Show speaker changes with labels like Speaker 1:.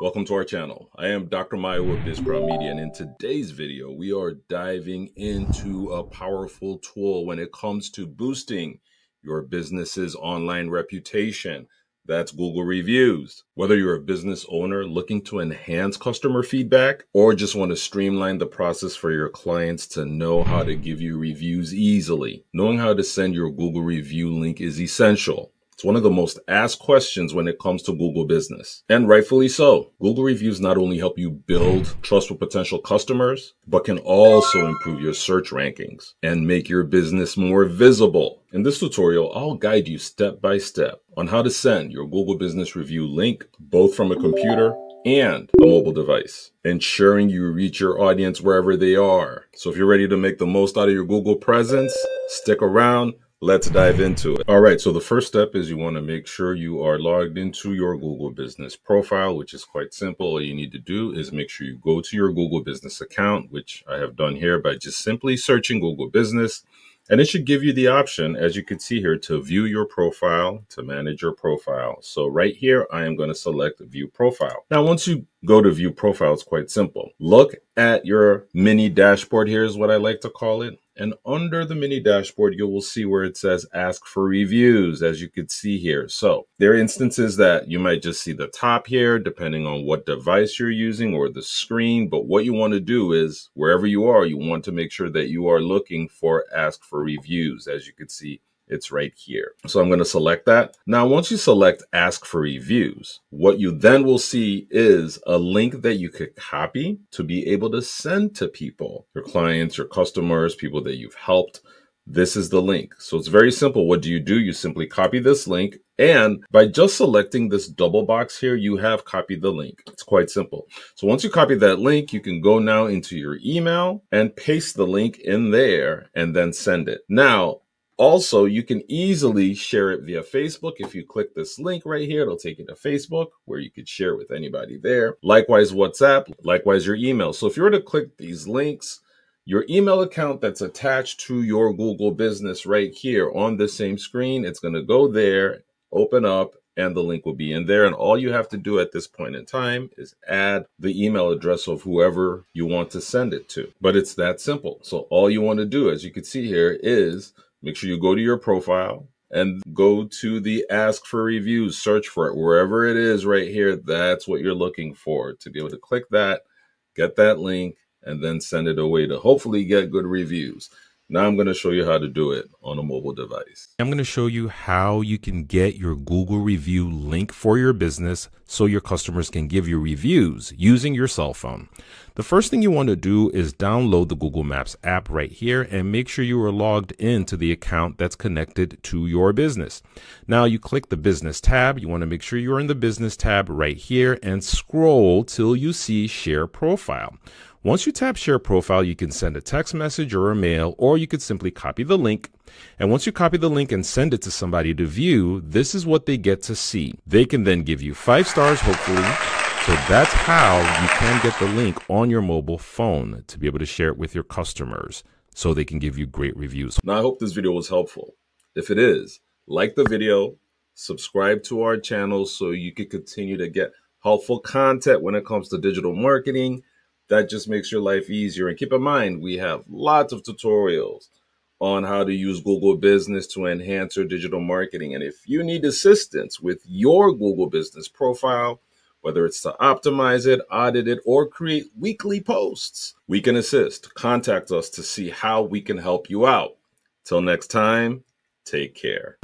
Speaker 1: Welcome to our channel. I am Dr. Mayo with BizCrown Media, and in today's video, we are diving into a powerful tool when it comes to boosting your business's online reputation. That's Google reviews. Whether you're a business owner looking to enhance customer feedback or just want to streamline the process for your clients to know how to give you reviews easily, knowing how to send your Google review link is essential. It's one of the most asked questions when it comes to Google business, and rightfully so. Google reviews not only help you build trust with potential customers, but can also improve your search rankings and make your business more visible. In this tutorial, I'll guide you step by step on how to send your Google Business Review link both from a computer and a mobile device, ensuring you reach your audience wherever they are. So if you're ready to make the most out of your Google presence, stick around. Let's dive into it. All right, so the first step is you want to make sure you are logged into your Google Business profile, which is quite simple. All you need to do is make sure you go to your Google Business account, which I have done here by just simply searching Google Business. And it should give you the option, as you can see here, to view your profile, to manage your profile. So right here, I am going to select View Profile. Now, once you go to View Profile, it's quite simple. Look at your mini dashboard. Here's what I like to call it. And under the mini dashboard, you will see where it says Ask for Reviews, as you can see here. So there are instances that you might just see the top here, depending on what device you're using or the screen. But what you want to do is, wherever you are, you want to make sure that you are looking for Ask for Reviews. As you can see, it's right here. So I'm going to select that. Now, once you select Ask for Reviews, what you then will see is a link that you could copy to be able to send to people, your clients, your customers, people that you've helped. This is the link. So it's very simple. What do? You simply copy this link. And by just selecting this double box here, you have copied the link. It's quite simple. So once you copy that link, you can go now into your email and paste the link in there and then send it. Now, also, you can easily share it via Facebook. If you click this link right here, it'll take you to Facebook where you could share with anybody there. Likewise, WhatsApp, likewise your email. So if you were to click these links, your email account that's attached to your Google business right here on the same screen, it's going to go there, open up, and the link will be in there. And all you have to do at this point in time is add the email address of whoever you want to send it to. But it's that simple. So all you want to do, as you can see here, is make sure you go to your profile and go to the Ask for Reviews, search for it wherever it is right here. That's what you're looking for, to be able to click that, get that link, and then send it away to hopefully get good reviews. Now I'm going to show you how to do it on a mobile device. I'm going to show you how you can get your Google review link for your business so your customers can give you reviews using your cell phone. The first thing you want to do is download the Google Maps app right here and make sure you are logged into the account that's connected to your business. Now you click the business tab. You want to make sure you're in the business tab right here and scroll till you see Share Profile. Once you tap Share Profile, you can send a text message or a mail, or you could simply copy the link. And once you copy the link and send it to somebody to view, this is what they get to see. They can then give you 5 stars, hopefully. So that's how you can get the link on your mobile phone to be able to share it with your customers so they can give you great reviews. Now, I hope this video was helpful. If it is, like the video, subscribe to our channel so you can continue to get helpful content when it comes to digital marketing. That just makes your life easier. And keep in mind, we have lots of tutorials on how to use Google Business to enhance your digital marketing. And if you need assistance with your Google Business profile, whether it's to optimize it, audit it, or create weekly posts, we can assist. Contact us to see how we can help you out. Till next time, take care.